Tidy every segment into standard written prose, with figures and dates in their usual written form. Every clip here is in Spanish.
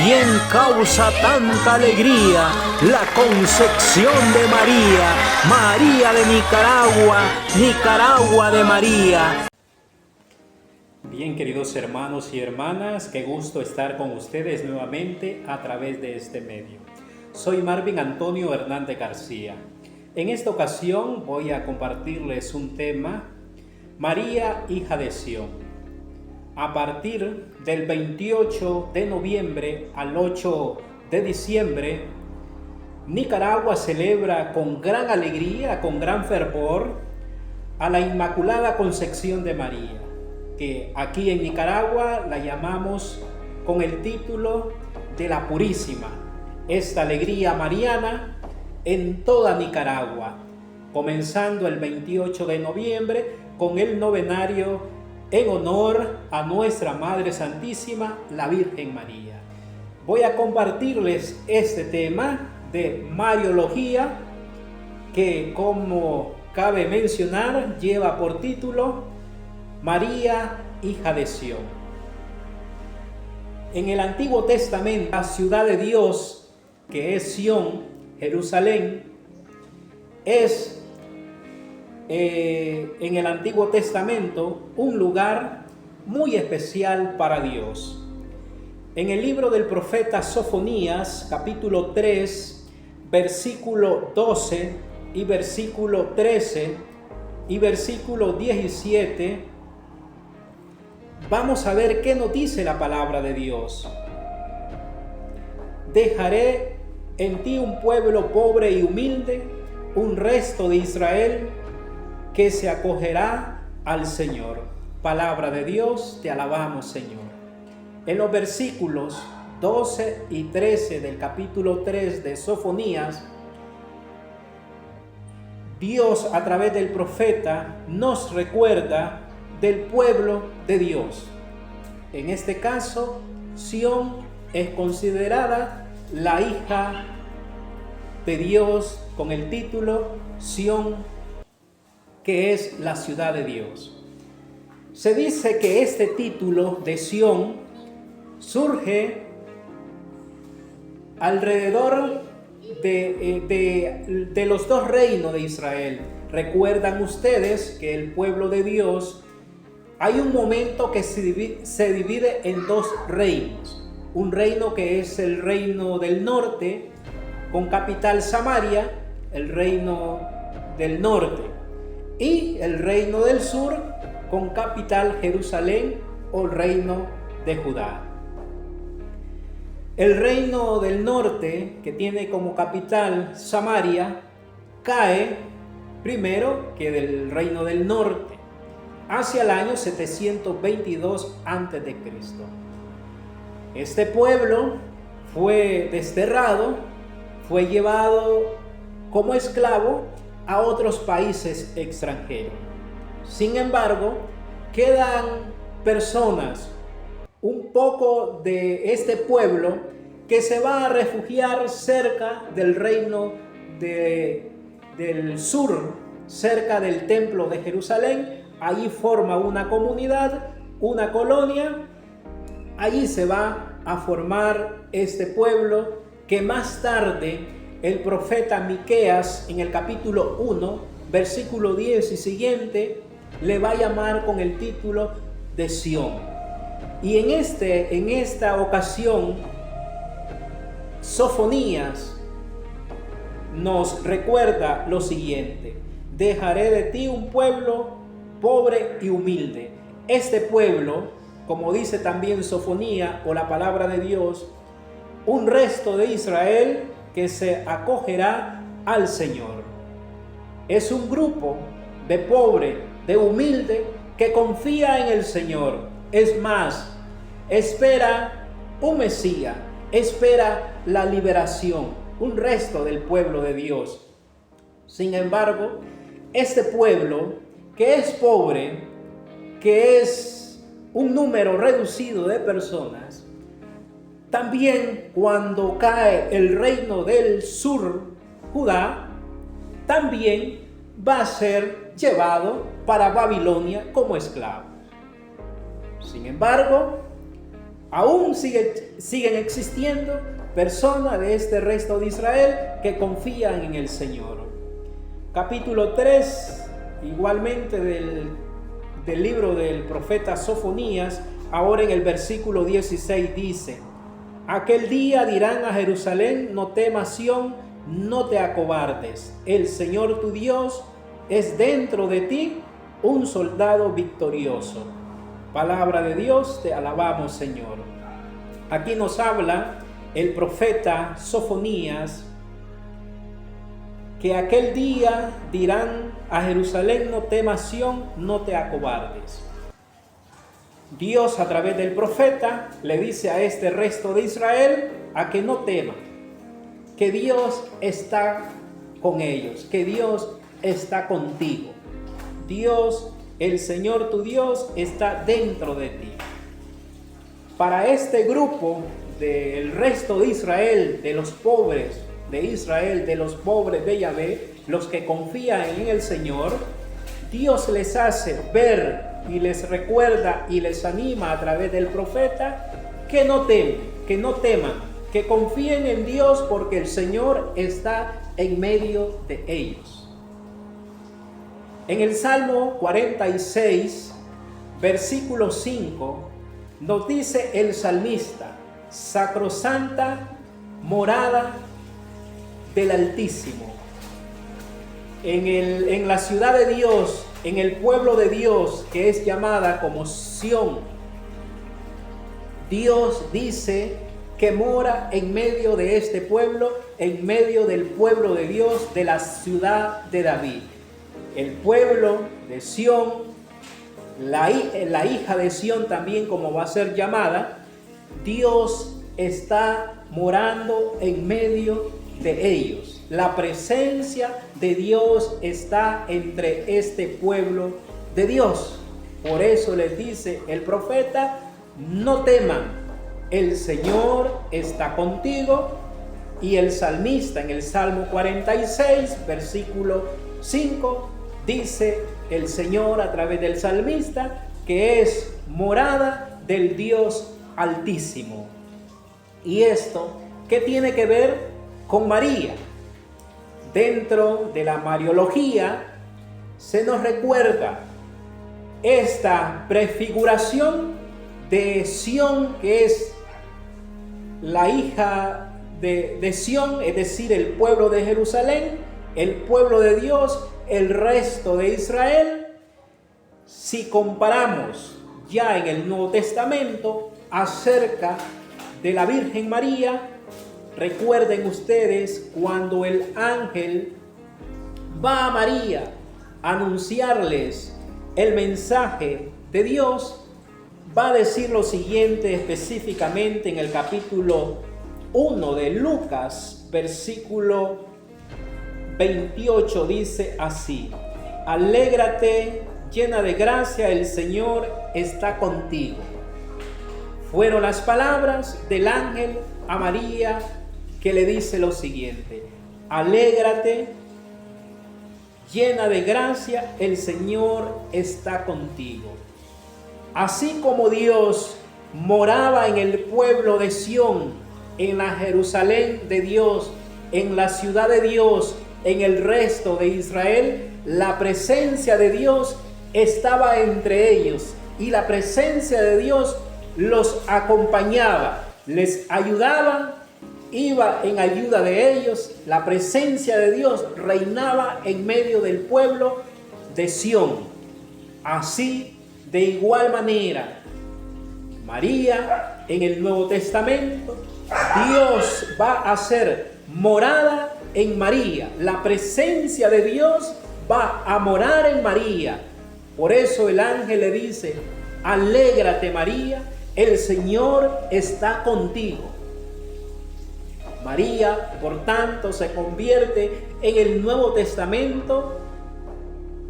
¿Quién causa tanta alegría? La concepción de María, María de Nicaragua, Nicaragua de María. Bien, queridos hermanos y hermanas, qué gusto estar con ustedes nuevamente a través de este medio. Soy Marvin Antonio Hernández García. En esta ocasión voy a compartirles un tema, María, hija de Sión. A partir del 28 de noviembre al 8 de diciembre, Nicaragua celebra con gran alegría, con gran fervor, a la Inmaculada Concepción de María, que aquí en Nicaragua la llamamos con el título de la Purísima. Esta alegría mariana en toda Nicaragua, comenzando el 28 de noviembre con el novenario en honor a nuestra Madre Santísima, la Virgen María. Voy a compartirles este tema de Mariología, que, como cabe mencionar, lleva por título María, hija de Sión. En el Antiguo Testamento, la ciudad de Dios, que es Sión, Jerusalén, es en el Antiguo Testamento un lugar muy especial para Dios. En el libro del profeta Sofonías, capítulo 3, versículo 12 y versículo 13 y versículo 17, vamos a ver qué nos dice la palabra de Dios. Dejaré en ti un pueblo pobre y humilde, un resto de Israel que se acogerá al Señor. Palabra de Dios, te alabamos, Señor. En los versículos 12 y 13 del capítulo 3 de Sofonías, Dios a través del profeta nos recuerda del pueblo de Dios. En este caso, Sión es considerada la hija de Dios con el título Sión, que es la ciudad de Dios. Se dice que este título de Sión surge alrededor de los dos reinos de Israel. Recuerdan ustedes que el pueblo de Dios, hay un momento que se divide en dos reinos. Un reino que es el reino del norte, con capital Samaria, el reino del norte. Y el reino del sur, con capital Jerusalén, o reino de Judá. El reino del norte, que tiene como capital Samaria, cae primero que del reino del norte, hacia el año 722 a.C. Este pueblo fue desterrado, fue llevado como esclavo a otros países extranjeros. Sin embargo, quedan personas, un poco de este pueblo, que se va a refugiar cerca del reino del sur, cerca del templo de Jerusalén. Allí forma una comunidad, una colonia. Allí se va a formar este pueblo que más tarde el profeta Miqueas, en el capítulo 1, versículo 10 y siguiente, le va a llamar con el título de Sión. Y en esta ocasión, Sofonías nos recuerda lo siguiente: dejaré de ti un pueblo pobre y humilde. Este pueblo, como dice también Sofonía o la palabra de Dios, un resto de Israel que se acogerá al Señor. Es un grupo de pobre, de humilde, que confía en el Señor. Es más, espera un Mesías, espera la liberación, un resto del pueblo de Dios. Sin embargo, este pueblo, que es pobre, que es un número reducido de personas, también cuando cae el reino del sur, Judá, también va a ser llevado para Babilonia como esclavo. Sin embargo, Aún siguen existiendo personas de este resto de Israel que confían en el Señor. Capítulo 3, igualmente del libro del profeta Sofonías, ahora en el versículo 16 dice: aquel día dirán a Jerusalén, no temas, Sión, no te acobardes. El Señor tu Dios es dentro de ti un soldado victorioso. Palabra de Dios, te alabamos, Señor. Aquí nos habla el profeta Sofonías que aquel día dirán a Jerusalén, no temas, Sión, no te acobardes. Dios, a través del profeta, le dice a este resto de Israel a que no teman, que Dios está con ellos, que Dios está contigo. Dios, el Señor tu Dios, está dentro de ti. Para este grupo del resto de Israel, de los pobres de Israel, de los pobres de Yahvé, los que confían en el Señor, Dios les hace ver y les recuerda y les anima a través del profeta que no teman, que confíen en Dios porque el Señor está en medio de ellos. En el Salmo 46, versículo 5, nos dice el salmista: sacrosanta morada del Altísimo. En la ciudad de Dios, en el pueblo de Dios, que es llamada como Sión, Dios dice que mora en medio de este pueblo, en medio del pueblo de Dios, de la ciudad de David. El pueblo de Sión, la hija de Sión también, como va a ser llamada, Dios está morando en medio de ellos. La presencia de Dios está entre este pueblo de Dios. Por eso les dice el profeta: no teman, el Señor está contigo. Y el salmista en el Salmo 46, versículo 5, dice el Señor a través del salmista que es morada del Dios Altísimo. ¿Y esto qué tiene que ver con María? Dentro de la Mariología se nos recuerda esta prefiguración de Sión, que es la hija de Sión, es decir, el pueblo de Jerusalén, el pueblo de Dios, el resto de Israel. Si comparamos ya en el Nuevo Testamento acerca de la Virgen María, recuerden ustedes cuando el ángel va a María a anunciarles el mensaje de Dios, va a decir lo siguiente específicamente en el capítulo 1 de Lucas, versículo 28, dice así: alégrate, llena de gracia, el Señor está contigo. Fueron las palabras del ángel a María, que le dice lo siguiente: alégrate, llena de gracia, el Señor está contigo. Así como Dios moraba en el pueblo de Sión, en la Jerusalén de Dios, en la ciudad de Dios, en el resto de Israel, la presencia de Dios estaba entre ellos y la presencia de Dios los acompañaba, les ayudaba, iba en ayuda de ellos. La presencia de Dios reinaba en medio del pueblo de Sión. Así, de igual manera, María en el Nuevo Testamento, Dios va a ser morada en María. La presencia de Dios va a morar en María. Por eso el ángel le dice: alégrate, María, el Señor está contigo. María, por tanto, se convierte en el Nuevo Testamento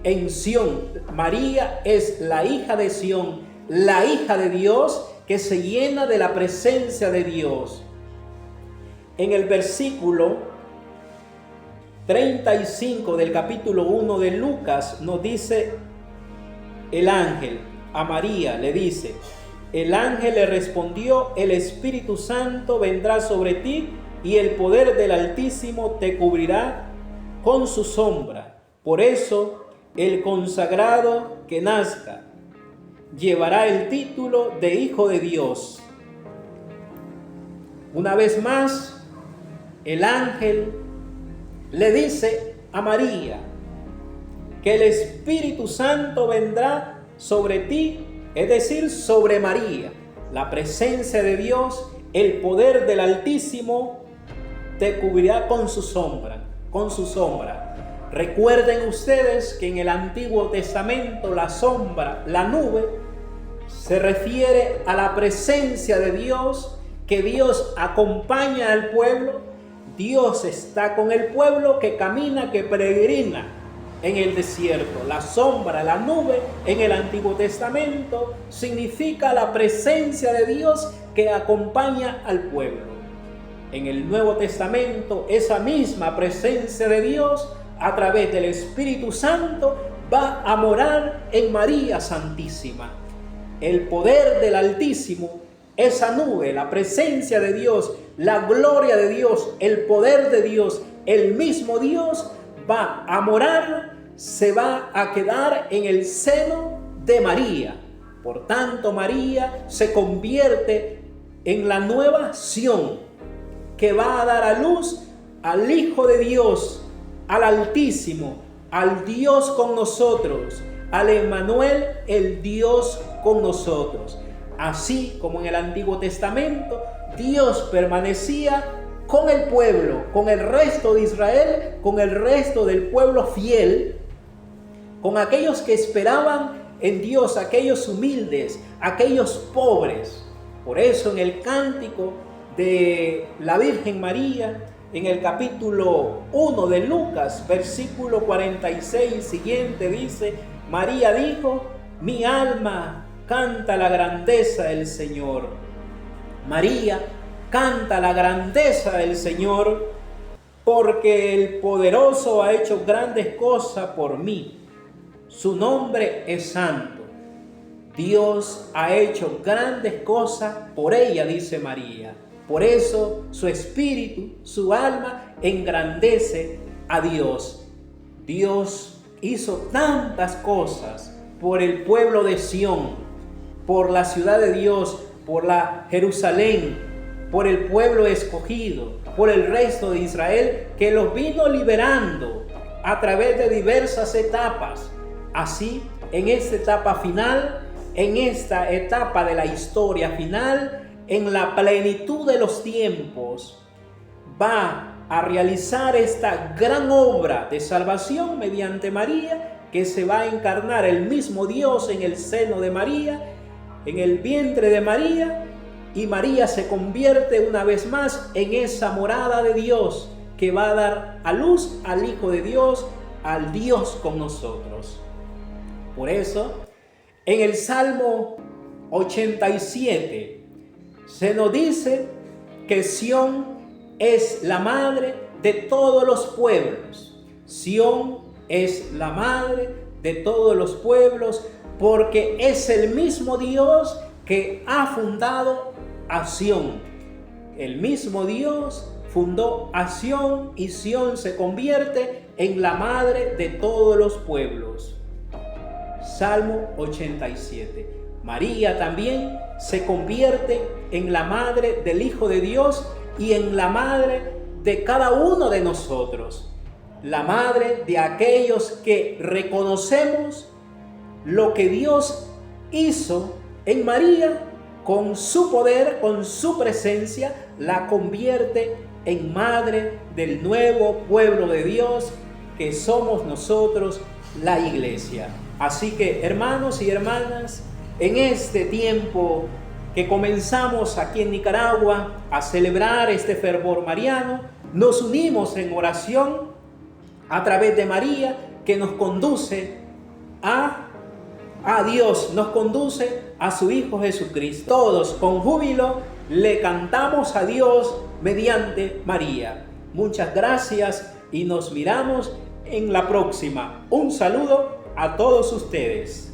en Sión. María es la hija de Sión, la hija de Dios, que se llena de la presencia de Dios. En el versículo 35 del capítulo 1 de Lucas nos dice el ángel a María, le dice: El ángel le respondió: el Espíritu Santo vendrá sobre ti y el poder del Altísimo te cubrirá con su sombra. Por eso, el consagrado que nazca llevará el título de Hijo de Dios. Una vez más, el ángel le dice a María que el Espíritu Santo vendrá sobre ti, es decir, sobre María. La presencia de Dios, el poder del Altísimo te cubrirá con su sombra, Recuerden ustedes que en el Antiguo Testamento la sombra, la nube, se refiere a la presencia de Dios, que Dios acompaña al pueblo. Dios está con el pueblo que camina, que peregrina en el desierto. La sombra, la nube en el Antiguo Testamento significa la presencia de Dios que acompaña al pueblo. En el Nuevo Testamento, esa misma presencia de Dios a través del Espíritu Santo va a morar en María Santísima. El poder del Altísimo, esa nube, la presencia de Dios, la gloria de Dios, el poder de Dios, el mismo Dios va a morar, se va a quedar en el seno de María. Por tanto, María se convierte en la nueva Sión, que va a dar a luz al Hijo de Dios, al Altísimo, al Dios con nosotros, al Emmanuel, el Dios con nosotros. Así como en el Antiguo Testamento, Dios permanecía con el pueblo, con el resto de Israel, con el resto del pueblo fiel, con aquellos que esperaban en Dios, aquellos humildes, aquellos pobres. Por eso en el cántico de la Virgen María, en el capítulo 1 de Lucas, versículo 46 siguiente, dice: María dijo: mi alma canta la grandeza del Señor. María canta la grandeza del Señor, porque el poderoso ha hecho grandes cosas por mí. Su nombre es santo. Dios ha hecho grandes cosas por ella, dice María. Por eso su espíritu, su alma, engrandece a Dios. Dios hizo tantas cosas por el pueblo de Sión, por la ciudad de Dios, por la Jerusalén, por el pueblo escogido, por el resto de Israel, que los vino liberando a través de diversas etapas. Así, en esta etapa final, en esta etapa de la historia final, en la plenitud de los tiempos, va a realizar esta gran obra de salvación mediante María, que se va a encarnar el mismo Dios en el seno de María, en el vientre de María, y María se convierte una vez más en esa morada de Dios que va a dar a luz al Hijo de Dios, al Dios con nosotros. Por eso, en el Salmo 87, se nos dice que Sión es la madre de todos los pueblos. Sión es la madre de todos los pueblos, porque es el mismo Dios que ha fundado a Sión. El mismo Dios fundó a Sión y Sión se convierte en la madre de todos los pueblos. Salmo 87. María también se convierte en la madre del Hijo de Dios y en la madre de cada uno de nosotros. La madre de aquellos que reconocemos lo que Dios hizo en María, con su poder, con su presencia, la convierte en madre del nuevo pueblo de Dios que somos nosotros, la Iglesia. Así que, hermanos y hermanas, en este tiempo que comenzamos aquí en Nicaragua a celebrar este fervor mariano, nos unimos en oración a través de María, que nos conduce a Dios, nos conduce a su Hijo Jesucristo. Todos con júbilo le cantamos a Dios mediante María. Muchas gracias y nos miramos en la próxima. Un saludo a todos ustedes.